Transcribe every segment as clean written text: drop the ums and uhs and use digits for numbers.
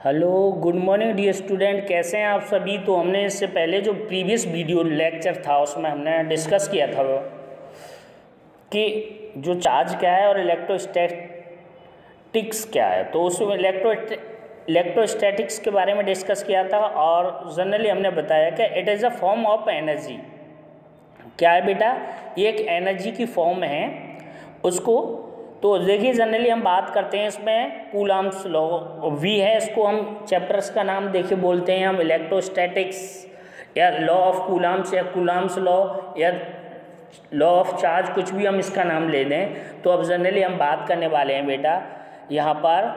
Hello, good morning dear student. कैसे हैं आप सभी। तो हमने इससे पहले जो प्रीवियस वीडियो लेक्चर था उसमें हमने डिस्कस किया था कि जो चार्ज क्या है और इलेक्ट्रोस्टैटिक्स क्या है। तो उसमें इलेक्ट्रोस्टैटिक्स के बारे में डिस्कस किया था और जनरली हमने बताया कि it is a form of energy. क्या है बेटा, ये एक एनर्जी की फॉर्म है उसको। तो देखिए जनरली हम बात करते हैं इसमें कूलम्ब्स लॉ वी है, इसको हम चैप्टर्स का नाम देखिए बोलते हैं हम इलेक्ट्रोस्टैटिक्स या लॉ ऑफ कूलम्ब्स या कूलम्ब्स लॉ या लॉ ऑफ चार्ज, कुछ भी हम इसका नाम ले दें। तो अब जनरली हम बात करने वाले हैं बेटा यहाँ पर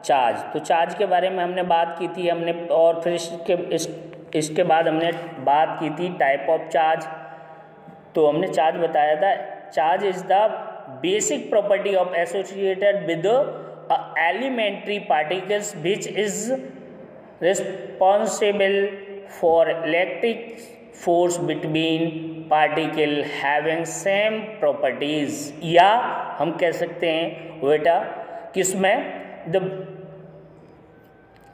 चार्ज। तो चार्ज के बारे में हमने बात की थी हमने, और फिर इसके बाद हमने बात की थी टाइप ऑफ चार्ज। तो हमने चार्ज बताया था, charge is the basic property of associated with elementary particles which is responsible for electric force between particle having same properties। या हम कह सकते हैं बेटा किसमें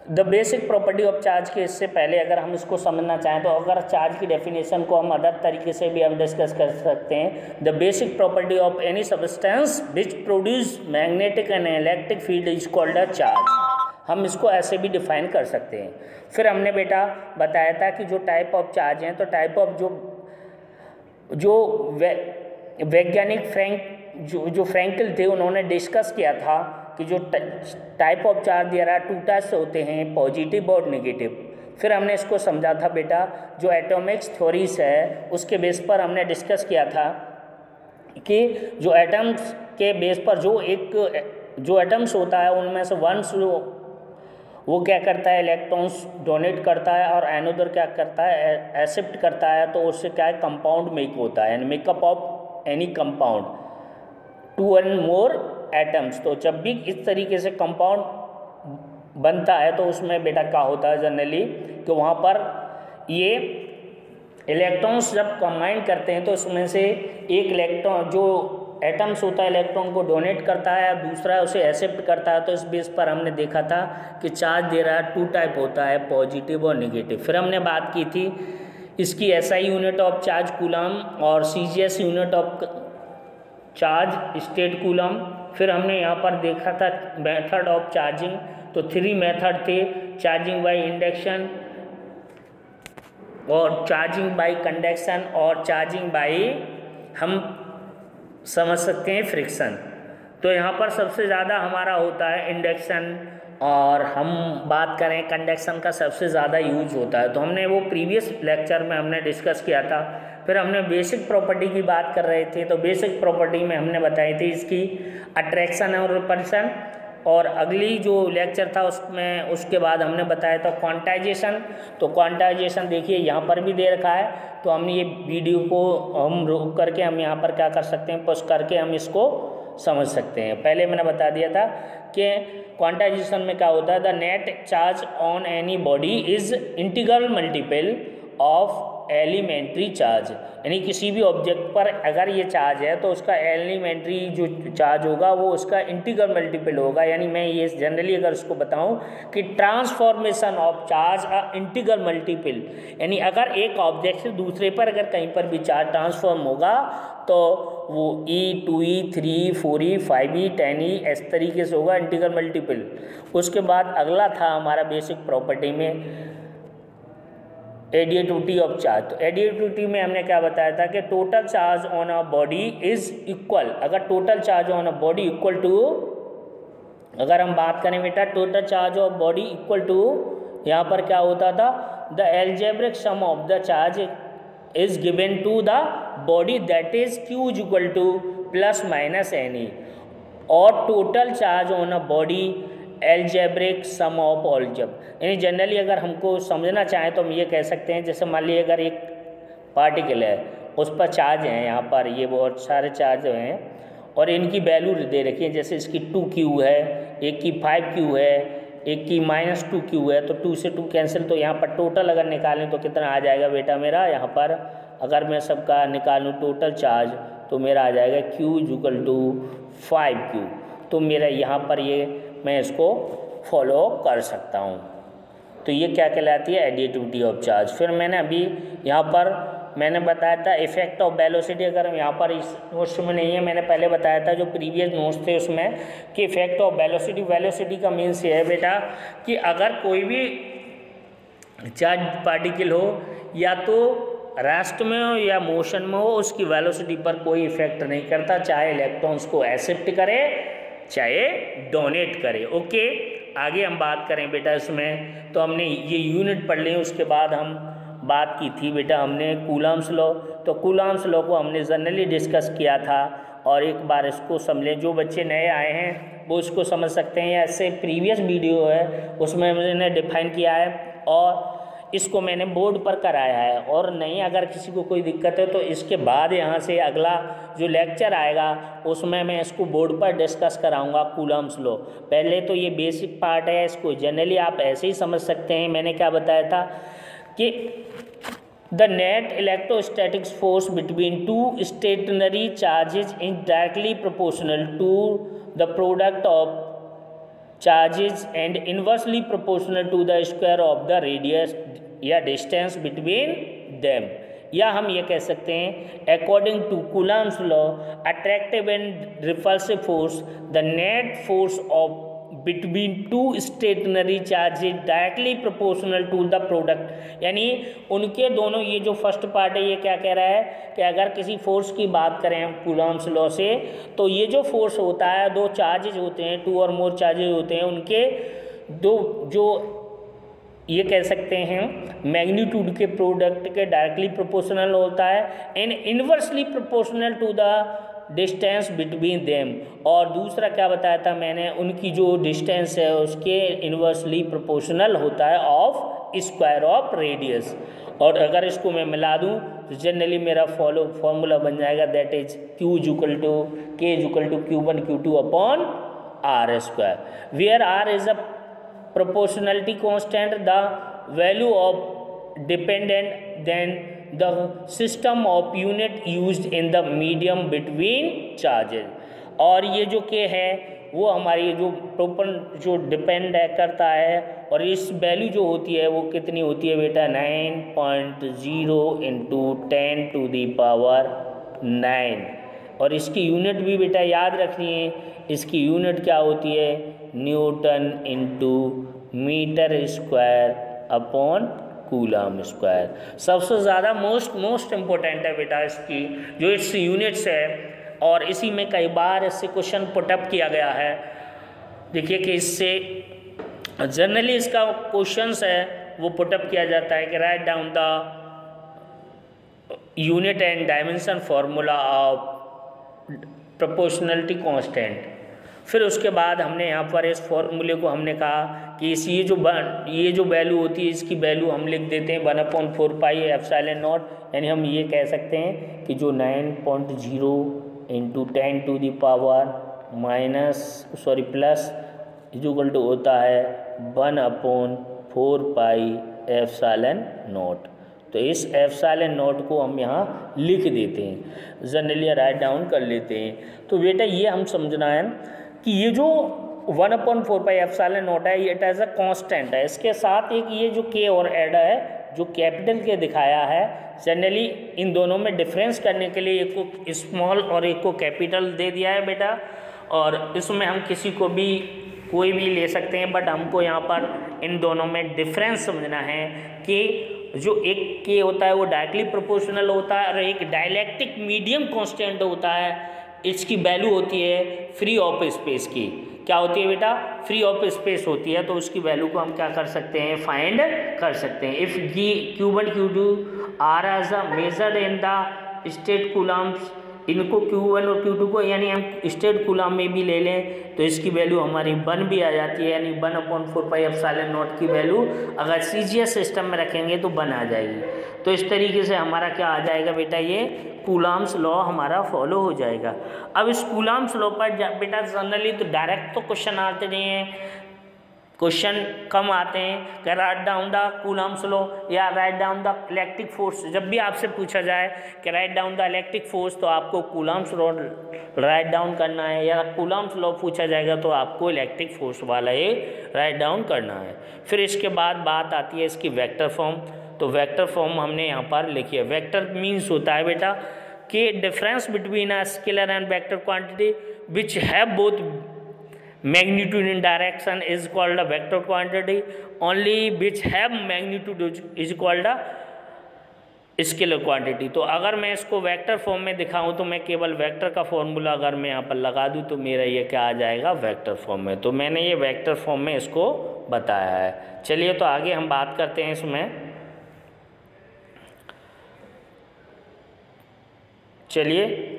the basic property of charge के इससे पहले अगर हम इसको समझना चाहें तो अगर चार्ज की डेफिनेशन को हम अदर तरीके से भी हम डिस्कस कर सकते हैं। The basic property of any substance which produce magnetic and electric field is called a charge. हम इसको ऐसे भी डिफाइन कर सकते हैं। फिर हमने बेटा बताया था कि जो टाइप ऑफ चार्ज हैं, तो टाइप ऑफ जो वैज्ञानिक फ्रैंकल थे उन्होंने डिस्कस किया था कि जो type of charge there are 2 types होते हैं, पॉजिटिव और नेगेटिव। फिर हमने इसको समझा था बेटा जो एटॉमिक्स थ्योरीज है उसके बेस पर हमने डिस्कस किया था कि जो एटम्स के बेस पर जो एटम्स होता है उनमें से वंस वो क्या करता है, इलेक्ट्रॉन्स डोनेट करता है और एनोदर क्या करता है, एक्सेप्ट करता है। तो उससे क्या है, कंपाउंड मेक होता है, makeup of any compound 2 and more atoms. तो जब भी इस तरीके से कंपाउंड बनता है तो उसमें बेटा क्या होता है जनरली कि वहाँ पर ये इलेक्ट्रॉन्स जब कंबाइन करते हैं तो उसमें से एक इलेक्ट्रॉन जो एटम्स होता है इलेक्ट्रॉन को डोनेट करता है, दूसरा उसे एक्सेप्ट करता है। तो इस बेस पर हमने देखा था कि चार्ज दे रहा है 2 टाइप होता है, पॉजिटिव और नेगेटिव। फिर हमने बात की थी इसकी SI unit of charge coulomb और CGS unit of charge state coulomb. फिर हमने यहाँ पर देखा था मेथड ऑफ चार्जिंग। तो 3 मेथड थे, चार्जिंग बाय इंडक्शन और चार्जिंग बाय कंडक्शन और चार्जिंग बाय हम समझ सकते हैं फ्रिक्शन। तो यहाँ पर सबसे ज़्यादा हमारा होता है इंडक्शन और हम बात करें कंडक्शन का सबसे ज़्यादा यूज होता है। तो हमने वो प्रीवियस लेक्चर में हमने डिस्कस किया था। फिर हमने बेसिक प्रॉपर्टी की बात कर रहे थे। तो बेसिक प्रॉपर्टी में हमने बताई थी इसकी अट्रैक्शन और रिपल्शन। और अगली जो लेक्चर था उसमें उसके बाद हमने बताया था क्वांटाइजेशन। तो क्वांटाइजेशन देखिए यहाँ पर भी दे रखा है। तो हम ये वीडियो को हम रोक करके हम यहाँ पर क्या कर सकते हैं, पॉज करके हम इसको समझ सकते हैं। पहले मैंने बता दिया था कि क्वांटाइजेशन में क्या होता है, the net charge on any body is integral multiple of elementary charge. यानी किसी भी ऑब्जेक्ट पर अगर ये चार्ज है तो उसका एलिमेंट्री जो चार्ज होगा वो उसका इंटीग्रल मल्टीपल होगा। यानी मैं ये जनरली अगर उसको बताऊं कि transformation of charge a integral multiple, यानी अगर एक ऑब्जेक्ट से दूसरे पर अगर कहीं पर भी चार्ज ट्रांसफॉर्म होगा तो वो E 2E 3E 4E 5E 10E इस तरीके से होगा इंटीग्रल मल्टीपल। उसके बाद अगला था हमारा बेसिक प्रॉपर्टी में एडिटिविटी ऑफ चार्ज। तो एडिटिविटी में हमने क्या बताया था कि total charge on a body is equal. अगर total charge on a body equal to, अगर हम बात करें बेटा total charge of body equal to, यहाँ पर क्या होता था, the algebraic sum of the charge is given to the body that is Q is equal to plus minus NE। और total charge on a body algebraic sum of ऑल्जेब। यानी generally अगर हमको समझना चाहें तो हम ये कह सकते हैं, जैसे मान लीजिए अगर एक पार्टिकल है उस पर चार्ज हैं, यहाँ पर ये बहुत सारे चार्ज हैं और इनकी वैल्यू दे रखी है, जैसे इसकी 2Q है, एक की 5Q है, एक की -2Q है। तो 2 से 2 कैंसिल, तो यहाँ पर टोटल अगर निकालें तो कितना आ जाएगा बेटा मेरा, यहाँ पर अगर मैं सबका निकालूँ टोटल चार्ज तो मेरा आ जाएगा Q is equal to 5Q। तो मेरा यहाँ पर ये मैं इसको फॉलो कर सकता हूँ। तो ये क्या कहलाती है, एडिटिविटी ऑफ चार्ज। फिर मैंने अभी यहाँ पर मैंने बताया था इफेक्ट ऑफ वेलोसिटी, अगर हम यहाँ पर इस नोट्स में नहीं है, मैंने पहले बताया था जो प्रीवियस नोट्स थे उसमें कि इफेक्ट ऑफ वेलोसिटी, वेलोसिटी का मीन्स ये है बेटा कि अगर कोई भी चार्ज पार्टिकल हो या तो रेस्ट में हो या मोशन में हो, उसकी वेलोसिटी पर कोई इफेक्ट नहीं करता, चाहे इलेक्ट्रॉन्स को एक्सेप्ट करे चाहे डोनेट करे। ओके, आगे हम बात करें बेटा इसमें, तो हमने ये यूनिट पढ़ ली, उसके बाद हम बात की थी बेटा हमने कूलम्ब्स लॉ। तो कूलम्ब्स लॉ को हमने जनरली डिस्कस किया था, और एक बार इसको समझें, जो बच्चे नए आए हैं वो इसको समझ सकते हैं, या इससे प्रीवियस वीडियो है उसमें मैंने डिफाइन किया है और इसको मैंने बोर्ड पर कराया है। और नहीं अगर किसी को कोई दिक्कत है तो इसके बाद यहाँ से अगला जो लेक्चर आएगा उसमें मैं इसको बोर्ड पर डिस्कस कराऊंगा कूलम्ब्स लॉ। पहले तो ये बेसिक पार्ट है, इसको जनरली आप ऐसे ही समझ सकते हैं। मैंने क्या बताया था कि the net electrostatics force between two stationary charges is directly proportional to the product of charges and inversely proportional to the square of the radius या डिस्टेंस बिटवीन देम। या हम ये कह सकते हैं according to Coulomb's law attractive and repulsive force the net force of between two stationary charges directly proportional to the product. यानी उनके दोनों, ये जो फर्स्ट पार्ट है ये क्या कह रहा है कि अगर किसी फोर्स की बात करें हम कूलम्ब्स लॉ से, तो ये जो फोर्स होता है, दो चार्जेज होते हैं, टू और मोर चार्जेज होते हैं, उनके दो जो ये कह सकते हैं मैग्नीट्यूड के प्रोडक्ट के डायरेक्टली प्रोपोर्शनल होता है and inversely proportional to the distance between them. और दूसरा क्या बताया था मैंने, उनकी जो डिस्टेंस है उसके इनवर्सली प्रोपोर्शनल होता है ऑफ स्क्वायर ऑफ रेडियस। और अगर इसको मैं मिला दूं तो जनरली मेरा फॉर्मूला बन जाएगा, that is Q equal to K equal to Q1 Q2 upon R square, where R is a proportionality constant, the value of dependent, then the system of unit used in the medium between charges। और ये जो K है वो हमारी जो depend करता है, और इस वैल्यू जो होती है वो कितनी होती है बेटा, 9.0 इंटू 10⁻⁹ और इसकी यूनिट भी बेटा याद रखनी है, इसकी यूनिट क्या होती है, newton into metre square upon coulomb square. सबसे ज़्यादा मोस्ट इम्पोर्टेंट है बेटा इसकी जो इट्स यूनिट्स है, और इसी में कई बार इससे क्वेश्चन पुटअप किया गया है। देखिए कि इससे जनरली इसका क्वेश्चंस है वो पुटअप किया जाता है कि write down the unit and dimension formula of proportionality constant. फिर उसके बाद हमने यहाँ पर इस फॉर्मूले को हमने कहा कि ये जो वैल्यू होती है इसकी वैल्यू हम लिख देते हैं 1/4πε0, यानी हम ये कह सकते हैं कि जो 9.0 इंटू 10⁻⁻+ इक्वल टू होता है 1/4πε0। तो इस ε0 को हम यहाँ लिख देते हैं, जनरली राइट डाउन कर लेते हैं। तो बेटा ये हम समझना है कि ये जो 1/4πε0 है ये इट एज अ कांस्टेंट है, इसके साथ एक ये जो K और एड है जो कैपिटल के दिखाया है, जनरली इन दोनों में डिफरेंस करने के लिए एक को स्मॉल और एक को कैपिटल दे दिया है बेटा। और इसमें हम किसी को भी कोई भी ले सकते हैं, बट हमको यहाँ पर इन दोनों में डिफरेंस समझना है कि जो एक K होता है वो डायरेक्टली प्रोपोर्शनल होता है और एक डायलेक्ट्रिक मीडियम कांस्टेंट होता है, इसकी वैल्यू होती है फ्री ऑफ स्पेस की। क्या होती है बेटा, फ्री ऑफ स्पेस होती है, तो उसकी वैल्यू को हम क्या कर सकते हैं, फाइंड कर सकते हैं। If Q1 Q2 are as a measured in the state coulombs, इनको Q1 और Q2 को यानी हम स्टेट कूलम में भी ले लें तो इसकी वैल्यू हमारी 1 भी आ जाती है, यानी 1/4πε0 की वैल्यू अगर CGS सिस्टम में रखेंगे तो 1 आ जाएगी। तो इस तरीके से हमारा क्या आ जाएगा बेटा, ये कूलम्ब्स लॉ हमारा फॉलो हो जाएगा। अब इस कूलम्ब्स लॉ पर बेटा जनरली तो डायरेक्ट तो क्वेश्चन आते नहीं हैं, क्वेश्चन कम आते हैं कि write down the Coulomb's law या write down the electric force. जब भी आपसे पूछा जाए कि write down the electric force तो आपको कूलम्ब्स लॉ राइट डाउन करना है, या कूलम्ब्स लॉ पूछा जाएगा तो आपको इलेक्ट्रिक फोर्स वाला ही राइट डाउन करना है। फिर इसके बाद बात आती है इसकी वेक्टर फॉर्म। तो वेक्टर फॉर्म हमने यहाँ पर लिखी है। वेक्टर मीन्स होता है बेटा कि difference between a scalar and vector quantity which have both magnitude in direction is called a vector quantity, only which have magnitude is called a scalar quantity। तो अगर मैं इसको वेक्टर फॉर्म में दिखाऊं तो मैं केवल वेक्टर का फॉर्मूला अगर मैं यहाँ पर लगा दूं तो मेरा ये क्या आ जाएगा, वेक्टर फॉर्म में। तो मैंने ये वेक्टर फॉर्म में इसको बताया है। चलिए तो आगे हम बात करते हैं इसमें। चलिए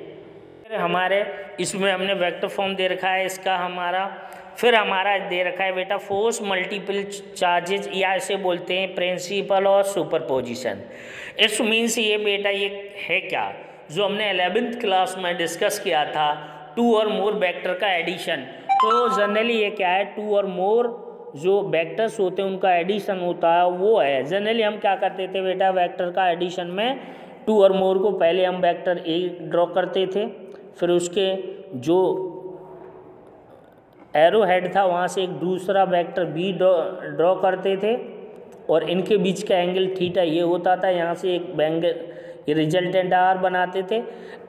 हमारे इसमें हमने वेक्टर फॉर्म दे रखा है इसका हमारा। फिर हमारा दे रखा है बेटा फोर्स मल्टीपल चार्जेज, या इसे बोलते हैं प्रिंसिपल और सुपरपोजिशन। इस मीन्स ये बेटा ये है क्या, जो हमने 11th क्लास में डिस्कस किया था, 2 और मोर वेक्टर का एडिशन। तो जनरली ये क्या है, 2 और मोर जो वेक्टर्स होते हैं उनका एडिशन होता है, वो है। जनरली हम क्या करते थे बेटा, वेक्टर का एडिशन में 2 और मोर को पहले हम वेक्टर ए ड्रॉ करते थे, फिर उसके जो एरो हेड था वहाँ से एक दूसरा वेक्टर बी ड्रॉ करते थे, और इनके बीच का एंगल थीटा ये होता था, यहाँ से एक एंगल रिजल्टेंट आर बनाते थे।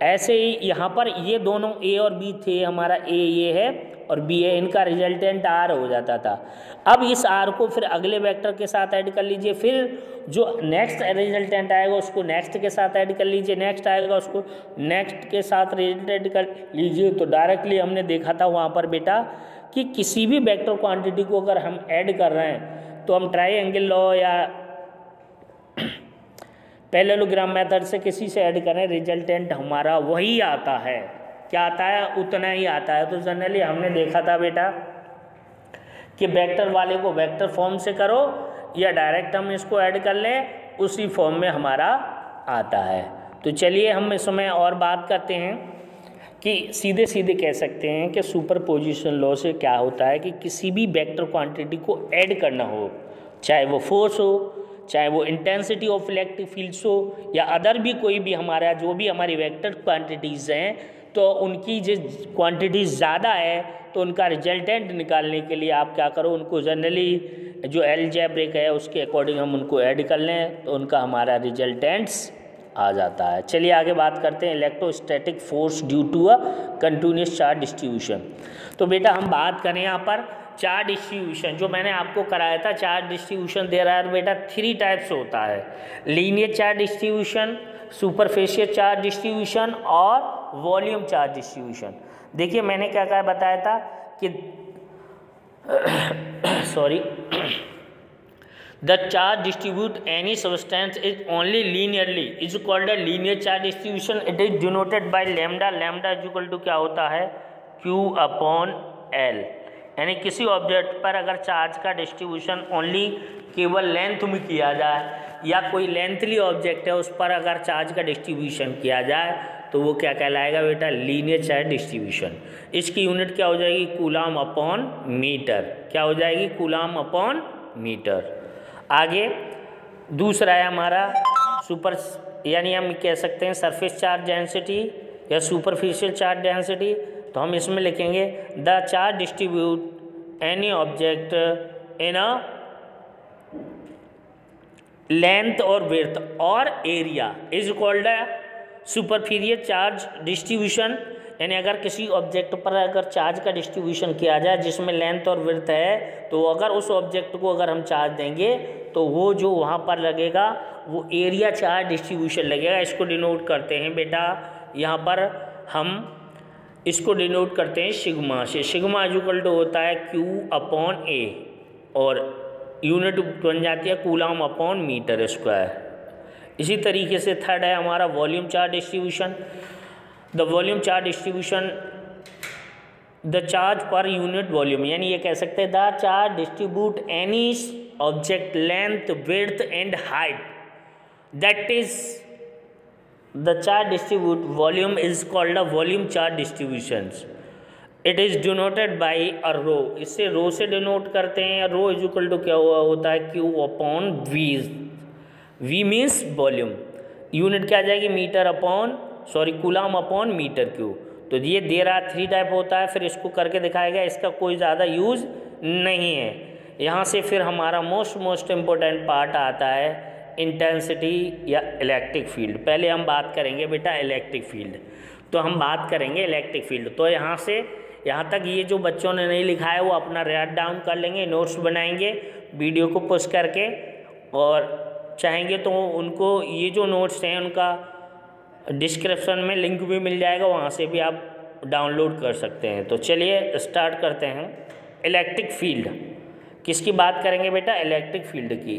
ऐसे ही यहाँ पर ये दोनों ए और बी थे, हमारा ए ये है और बी है, इनका रिजल्टेंट आर हो जाता था। अब इस आर को फिर अगले वेक्टर के साथ ऐड कर लीजिए, फिर जो नेक्स्ट रिजल्टेंट आएगा उसको नेक्स्ट के साथ ऐड कर लीजिए, नेक्स्ट आएगा उसको नेक्स्ट के साथ रिजल्टेंट कर लीजिए। तो डायरेक्टली हमने देखा था वहाँ पर बेटा कि किसी भी वेक्टर क्वांटिटी को अगर हम ऐड कर रहे हैं तो हम ट्राइएंगल लॉ या पैरेललोग्राम मेथड से किसी से ऐड करें, रिजल्टेंट हमारा वही आता है। क्या आता है, उतना ही आता है। तो जनरली हमने देखा था बेटा कि वेक्टर वाले को वेक्टर फॉर्म से करो या डायरेक्ट हम इसको ऐड कर लें, उसी फॉर्म में हमारा आता है। तो चलिए हम इसमें और बात करते हैं कि सीधे सीधे कह सकते हैं कि सुपरपोजिशन लॉ से क्या होता है कि किसी भी वेक्टर क्वांटिटी को ऐड करना हो, चाहे वो फोर्स हो, चाहे वो इंटेंसिटी ऑफ इलेक्ट्रिक फील्ड्स हो, या अदर भी कोई भी हमारा जो भी हमारी वेक्टर क्वांटिटीज़ हैं, तो उनकी जो क्वांटिटीज़ ज़्यादा है तो उनका रिजल्टेंट निकालने के लिए आप क्या करो, उनको जनरली जो अलजेब्रिक है उसके अकॉर्डिंग हम उनको ऐड कर लें तो उनका हमारा रिजल्टेंट्स आ जाता है। चलिए आगे बात करते हैं electrostatic force due to a continuous charge distribution. तो बेटा हम बात करें यहाँ पर चार्ज डिस्ट्रीब्यूशन, जो मैंने आपको कराया था चार्ज डिस्ट्रीब्यूशन दे रहा है बेटा 3 टाइप्स होता है, linear charge distribution, superficial charge distribution और वॉल्यूम चार्ज डिस्ट्रीब्यूशन। देखिए मैंने क्या क्या बताया था कि sorry the charge distribute any substance is only linearly is called a linear charge distribution। it is denoted by lambda। lambda is equal to क्या होता है, q upon l। यानी किसी ऑब्जेक्ट पर अगर चार्ज का डिस्ट्रीब्यूशन ओनली केवल length में किया जाए, या कोई लेंथली ऑब्जेक्ट है उस पर अगर चार्ज का डिस्ट्रीब्यूशन किया जाए तो वो क्या कहलाएगा बेटा, लीनियर चार्ज डिस्ट्रीब्यूशन। इसकी यूनिट क्या हो जाएगी, कूलम अपॉन मीटर। क्या हो जाएगी, कूलम अपॉन मीटर। आगे दूसरा है हमारा सुपर, यानी हम कह सकते हैं सरफेस चार्ज डेंसिटी या सुपरफिशियल चार्ज डेंसिटी। तो हम इसमें लिखेंगे the charge distribute any object in a length और विड्थ और area is called superficial charge distribution. यानी अगर किसी ऑब्जेक्ट पर अगर चार्ज का डिस्ट्रीब्यूशन किया जाए जिसमें लेंथ और विड्थ है, तो अगर उस ऑब्जेक्ट को अगर हम चार्ज देंगे तो वो जो वहाँ पर लगेगा वो एरिया चार्ज डिस्ट्रीब्यूशन लगेगा। इसको डिनोट करते हैं बेटा, यहाँ पर हम इसको डिनोट करते हैं सिग्मा से। सिग्मा इक्वल टू होता है Q अपॉन A और यूनिट बन जाती है कूलम अपॉन मीटर स्क्वायर। इसी तरीके से थर्ड है हमारा volume charge distribution. The volume charge distribution the charge पर यूनिट वॉल्यूम, यानी ये कह सकते हैं the charge distribute any object length width and height that is the charge distribute volume is called a volume charge distributions. It is denoted by a rho, इससे rho से denote करते हैं। रो is equal to क्या हुआ होता है, Q upon V. V means volume, unit क्या आ जाएगी, metre upon coulomb upon metre cube. तो ये दे रहा 3 टाइप होता है, फिर इसको करके दिखाएगा, इसका कोई ज़्यादा यूज़ नहीं है। यहाँ से फिर हमारा मोस्ट इम्पोर्टेंट पार्ट आता है इंटेंसिटी या इलेक्ट्रिक फील्ड। पहले हम बात करेंगे बेटा इलेक्ट्रिक फील्ड, तो हम बात करेंगे इलेक्ट्रिक फील्ड। तो यहाँ से यहाँ तक ये जो बच्चों ने नहीं लिखा है वो अपना राइट डाउन कर लेंगे, नोट्स बनाएंगे वीडियो को पुश करके, और चाहेंगे तो उनको ये जो नोट्स हैं उनका डिस्क्रिप्शन में लिंक भी मिल जाएगा, वहाँ से भी आप डाउनलोड कर सकते हैं। तो चलिए स्टार्ट करते हैं। इलेक्ट्रिक फील्ड किसकी बात करेंगे बेटा, इलेक्ट्रिक फील्ड की।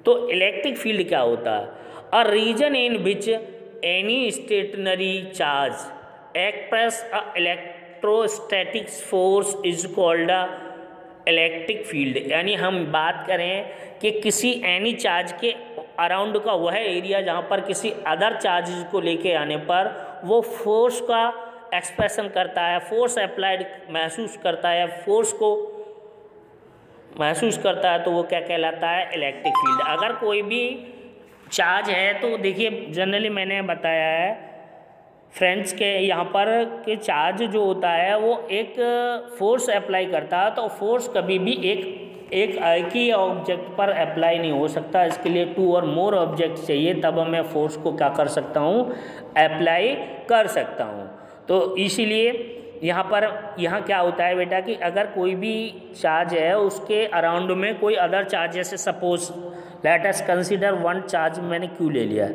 तो इलेक्ट्रिक फील्ड क्या होता है, a region in which any stationary charge express a electrostatic force is called a electric field. यानी हम बात करें कि किसी एनी चार्ज के अराउंड का वह एरिया जहाँ पर किसी अदर चार्जेस को लेके आने पर वो फोर्स का एक्सप्रेशन करता है, फोर्स अप्लाइड महसूस करता है, फोर्स को महसूस करता है, तो वो क्या कहलाता है, इलेक्ट्रिक फील्ड। अगर कोई भी चार्ज है तो देखिए जनरली मैंने बताया है फ्रेंड्स के यहाँ पर कि चार्ज जो होता है वो एक फोर्स अप्लाई करता है, तो फोर्स कभी भी एक ही ऑब्जेक्ट पर अप्लाई नहीं हो सकता, इसके लिए 2 और मोर ऑब्जेक्ट चाहिए, तब मैं फोर्स को क्या कर सकता हूँ, अप्लाई कर सकता हूँ। तो इसीलिए यहाँ क्या होता है बेटा कि अगर कोई भी चार्ज है उसके अराउंड में कोई अदर चार्ज, जैसे suppose let us consider 1 charge मैंने क्यों ले लिया,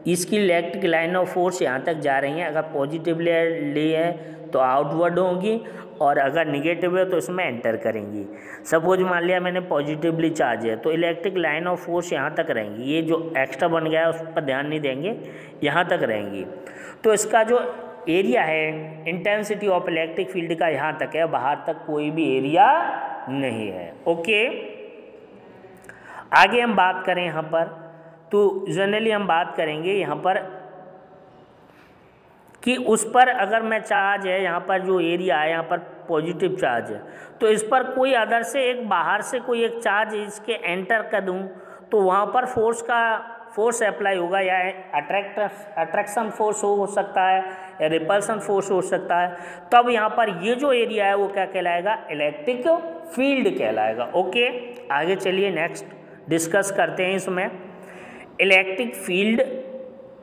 इसकी इलेक्ट्रिक लाइन ऑफ फोर्स यहाँ तक जा रही है, अगर पॉजिटिवली ली है तो आउटवर्ड होंगी, और अगर निगेटिव है तो इसमें एंटर करेंगी। सपोज मान लिया मैंने पॉजिटिवली चार्ज है तो इलेक्ट्रिक लाइन ऑफ फोर्स यहाँ तक रहेंगी, ये जो एक्स्ट्रा बन गया है उस पर ध्यान नहीं देंगे, यहाँ तक रहेंगी। तो इसका जो एरिया है इंटेंसिटी ऑफ इलेक्ट्रिक फील्ड का यहाँ तक है, बाहर तक कोई भी एरिया नहीं है। ओके, आगे हम बात करें यहाँ पर, तो जनरली हम बात करेंगे यहाँ पर कि उस पर अगर मैं चार्ज है, यहाँ पर जो एरिया है यहाँ पर पॉजिटिव चार्ज है, तो इस पर कोई अदर से एक बाहर से कोई एक चार्ज इसके एंटर कर दूँ तो वहाँ पर फोर्स अप्लाई होगा, या अट्रैक्शन फोर्स हो सकता है या रिपल्सन फोर्स हो सकता है, तब यहाँ पर ये जो एरिया है वो क्या कहलाएगा, इलेक्ट्रिक फील्ड कहलाएगा। ओके, आगे चलिए नेक्स्ट डिस्कस करते हैं इसमें इलेक्ट्रिक फील्ड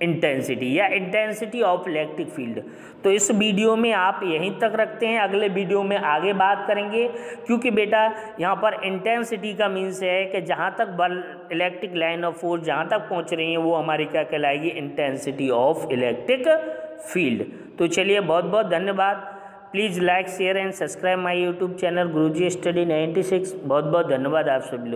इंटेंसिटी या इंटेंसिटी ऑफ इलेक्ट्रिक फील्ड। तो इस वीडियो में आप यहीं तक रखते हैं, अगले वीडियो में आगे बात करेंगे, क्योंकि बेटा यहाँ पर इंटेंसिटी का मीन्स है कि जहाँ तक बल इलेक्ट्रिक लाइन ऑफ फोर्स जहाँ तक पहुँच रही है वो हमारी क्या कहलाएगी, इंटेंसिटी ऑफ इलेक्ट्रिक फील्ड। तो चलिए बहुत बहुत धन्यवाद। Please like share and subscribe my YouTube channel Guruji study 96। बहुत बहुत धन्यवाद आप सभी लोग।